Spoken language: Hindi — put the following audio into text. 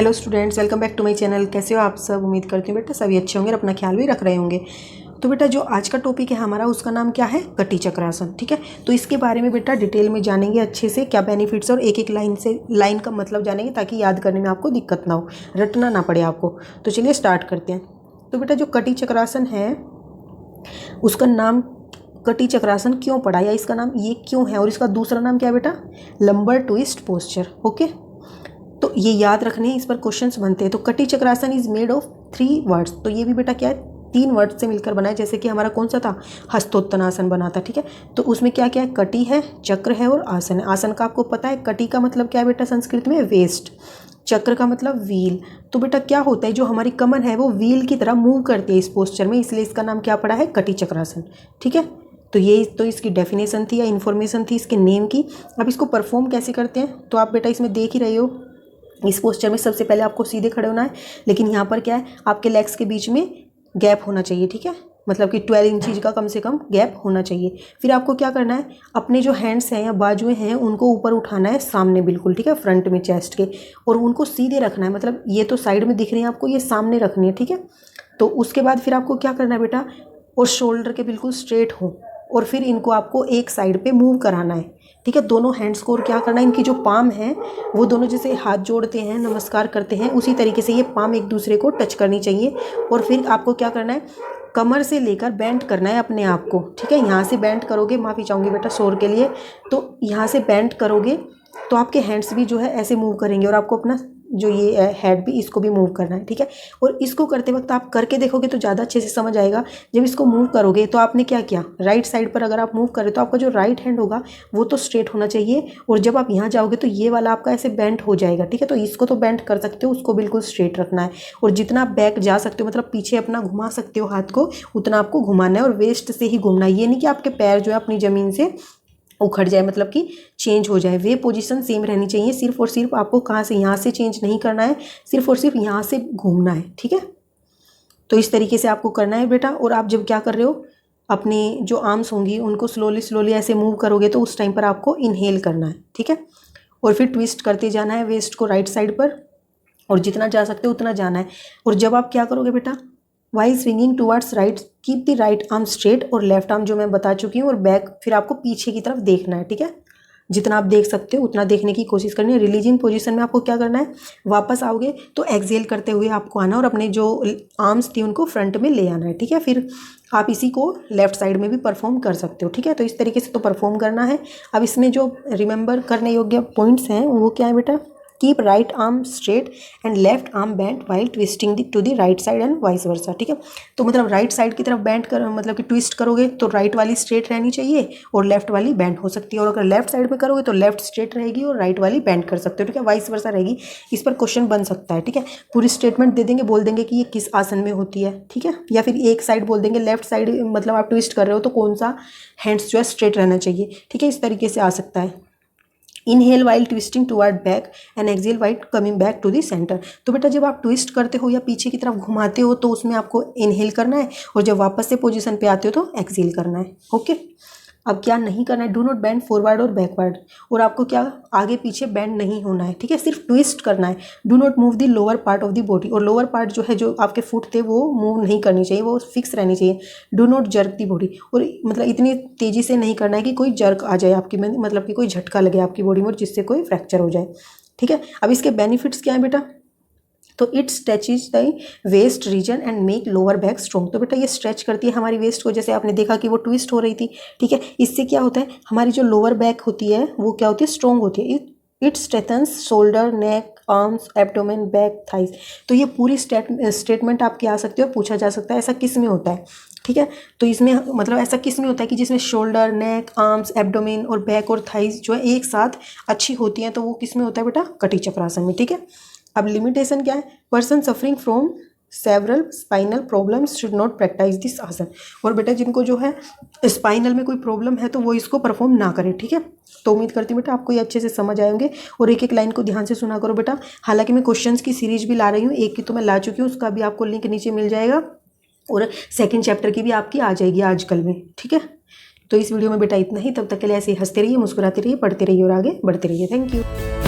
Hello students, welcome back to my channel. कैसे हो आप सब? उम्मीद करती हूँ बेटा सभी अच्छे होंगे और अपना ख्याल भी रख रहे होंगे। तो बेटा जो आज का टॉपिक है हमारा, उसका नाम क्या है? कटी चक्रासन। ठीक है, तो इसके बारे में बेटा डिटेल में जानेंगे अच्छे से, क्या बेनिफिट्स और एक एक लाइन का मतलब जानेंगे ताकि याद करने में आपको दिक्कत ना हो, रटना ना पड़े आपको। तो चलिए स्टार्ट करते हैं। तो बेटा जो कटी चक्रासन है उसका नाम कटी चक्रासन क्यों पड़ा, या इसका नाम ये क्यों है, और इसका दूसरा नाम क्या है बेटा? Lumbar twist posture. ओके, तो ये याद रखने हैं, इस पर क्वेश्चंस बनते हैं। तो कटी चक्रासन इज मेड ऑफ 3 वर्ड्स। तो ये भी बेटा क्या है? 3 वर्ड से मिलकर बना है। जैसे कि हमारा कौन सा था? हस्तोत्तनासन बना था। ठीक है, तो उसमें क्या क्या है? कटी है, चक्र है और आसन है। आसन का आपको पता है, कटी का मतलब क्या है बेटा संस्कृत में? वेस्ट। चक्र का मतलब व्हील। तो बेटा क्या होता है, जो हमारी कमर है वो व्हील की तरह मूव करती है इस पोस्चर में, इसलिए इसका नाम क्या पड़ा है? कटी चक्रासन। ठीक है, तो ये तो इसकी डेफिनेशन थी या इन्फॉर्मेशन थी इसके नेम की। अब इसको परफॉर्म कैसे करते हैं, तो आप बेटा इसमें देख ही रहे हो। इस पोस्चर में सबसे पहले आपको सीधे खड़े होना है, लेकिन यहाँ पर क्या है, आपके लेग्स के बीच में गैप होना चाहिए। ठीक है, मतलब कि 12 इंचज का कम से कम गैप होना चाहिए। फिर आपको क्या करना है, अपने जो हैंड्स हैं या बाजुएं हैं उनको ऊपर उठाना है सामने बिल्कुल। ठीक है, फ्रंट में चेस्ट के, और उनको सीधे रखना है। मतलब ये तो साइड में दिख रही है आपको, ये सामने रखनी है। ठीक है, तो उसके बाद फिर आपको क्या करना है बेटा, और शोल्डर के बिल्कुल स्ट्रेट हो, और फिर इनको आपको एक साइड पे मूव कराना है। ठीक है, दोनों हैंड्स को, और क्या करना है, इनकी जो पाम है वो दोनों जैसे हाथ जोड़ते हैं, नमस्कार करते हैं, उसी तरीके से ये पाम एक दूसरे को टच करनी चाहिए। और फिर आपको क्या करना है, कमर से लेकर बेंड करना है अपने आप को। ठीक है, यहाँ से बेंड करोगे, माफ़ी चाहूँगी बेटा शोर के लिए, तो यहाँ से बेंड करोगे तो आपके हैंड्स भी जो है ऐसे मूव करेंगे, और आपको अपना जो ये हेड भी, इसको भी मूव करना है। ठीक है, और इसको करते वक्त आप करके देखोगे तो ज़्यादा अच्छे से समझ आएगा। जब इसको मूव करोगे तो आपने क्या किया, राइट साइड पर अगर आप मूव करें तो आपका जो राइट हैंड होगा वो तो स्ट्रेट होना चाहिए, और जब आप यहाँ जाओगे तो ये वाला आपका ऐसे बेंड हो जाएगा। ठीक है, तो इसको तो बेंड कर सकते हो, उसको बिल्कुल स्ट्रेट रखना है, और जितना आप बैक जा सकते हो, मतलब पीछे अपना घुमा सकते हो हाथ को, उतना आपको घुमाना है, और वेस्ट से ही घूमना है। ये नहीं कि आपके पैर जो है अपनी ज़मीन से उखड़ जाए, मतलब कि चेंज हो जाए। वे पोजीशन सेम रहनी चाहिए। सिर्फ और सिर्फ आपको कहाँ से, यहाँ से चेंज नहीं करना है, सिर्फ और सिर्फ यहाँ से घूमना है। ठीक है, तो इस तरीके से आपको करना है बेटा। और आप जब क्या कर रहे हो, अपनी जो आर्म्स होंगी उनको स्लोली स्लोली ऐसे मूव करोगे, तो उस टाइम पर आपको इनहेल करना है। ठीक है, और फिर ट्विस्ट करते जाना है वेस्ट को राइट साइड पर, और जितना जा सकते हो उतना जाना है। और जब आप क्या करोगे बेटा, while swinging towards right, keep the right arm straight, और लेफ्ट आर्म जो मैं बता चुकी हूँ, और बैक फिर आपको पीछे की तरफ देखना है। ठीक है, जितना आप देख सकते हो उतना देखने की कोशिश करनी है। रिलीजिंग पोजीशन में आपको क्या करना है, वापस आओगे तो एक्सेल करते हुए आपको आना, और अपने जो आर्म्स थी उनको फ्रंट में ले आना है। ठीक है, फिर आप इसी को लेफ्ट साइड में भी परफॉर्म कर सकते हो। ठीक है, तो इस तरीके से तो परफॉर्म करना है। अब इसमें जो रिमेंबर करने योग्य पॉइंट्स हैं वो क्या है बेटा, keep right arm straight and left arm bend while twisting to the right side and vice versa. ठीक है, तो मतलब राइट साइड की तरफ बेंड कर, मतलब कि ट्विस्ट करोगे तो राइट वाली स्ट्रेट रहनी चाहिए और लेफ्ट वाली बेंड हो सकती है, और अगर लेफ्ट साइड में करोगे तो लेफ्ट स्ट्रेट रहेगी और राइट वाली बेंड कर सकते हो। ठीक है, वाइस वर्सा रहेगी। इस पर क्वेश्चन बन सकता है। ठीक है, पूरी स्टेटमेंट दे देंगे, बोल देंगे कि ये किस आसन में होती है। ठीक है, या फिर एक साइड बोल देंगे, लेफ्ट साइड मतलब आप ट्विस्ट कर रहे हो तो कौन सा हैंड्स जो है स्ट्रेट रहना चाहिए। ठीक है, इस तरीके से आ सकता है। Inhale while twisting toward back and exhale while coming back to the centre. तो बेटा जब आप ट्विस्ट करते हो या पीछे की तरफ घुमाते हो तो उसमें आपको इनहेल करना है, और जब वापस से पोजीशन पे आते हो तो एक्सेल करना है। ओके, अब क्या नहीं करना है, डू नॉट बेंड फॉरवर्ड और बैकवर्ड, और आपको क्या आगे पीछे बेंड नहीं होना है। ठीक है, सिर्फ ट्विस्ट करना है। Do not move the lower part of the body, और लोअर पार्ट जो है, जो आपके फुट थे वो मूव नहीं करनी चाहिए, वो फिक्स रहनी चाहिए। Do not jerk the body, और मतलब इतनी तेज़ी से नहीं करना है कि कोई जर्क आ जाए आपकी, मतलब कि कोई झटका लगे आपकी बॉडी में और जिससे कोई फ्रैक्चर हो जाए। ठीक है, अब इसके बेनिफिट्स क्या है बेटा, तो it stretches the west region and make lower back strong. तो बेटा ये स्ट्रेच करती है हमारी वेस्ट को, जैसे आपने देखा कि वो ट्विस्ट हो रही थी। ठीक है, इससे क्या होता है, हमारी जो लोअर बैक होती है वो क्या होती है, स्ट्रॉन्ग होती है। It strengthens shoulder, neck, arms, abdomen, back, thighs. तो ये पूरी स्टेटमेंट आपकी आ सकती है और पूछा जा सकता है ऐसा किस में होता है। ठीक है, तो इसमें मतलब ऐसा किस में होता है कि जिसमें शोल्डर, नेक, आर्म्स, एब्डोमेन और बैक और थाइज जो है एक साथ अच्छी होती हैं, तो वो किस में होता है बेटा, कटी चक्रासन में। ठीक है, अब लिमिटेशन क्या है, person suffering from several spinal problems should not practice this आसन। और बेटा जिनको जो है स्पाइनल में कोई प्रॉब्लम है तो वो इसको परफॉर्म ना करें। ठीक है, तो उम्मीद करती हूँ बेटा आपको ये अच्छे से समझ आएंगे, और एक एक लाइन को ध्यान से सुना करो बेटा। हालांकि मैं क्वेश्चंस की सीरीज भी ला रही हूँ, एक की तो मैं ला चुकी हूँ, उसका भी आपको लिंक नीचे मिल जाएगा, और सेकेंड चैप्टर की भी आपकी आ जाएगी आजकल में। ठीक है, तो इस वीडियो में बेटा इतना ही। तब तक के लिए ऐसे ही हंसते रहिए, मुस्कुराते रहिए, पढ़ते रहिए और आगे बढ़ते रहिए। Thank you.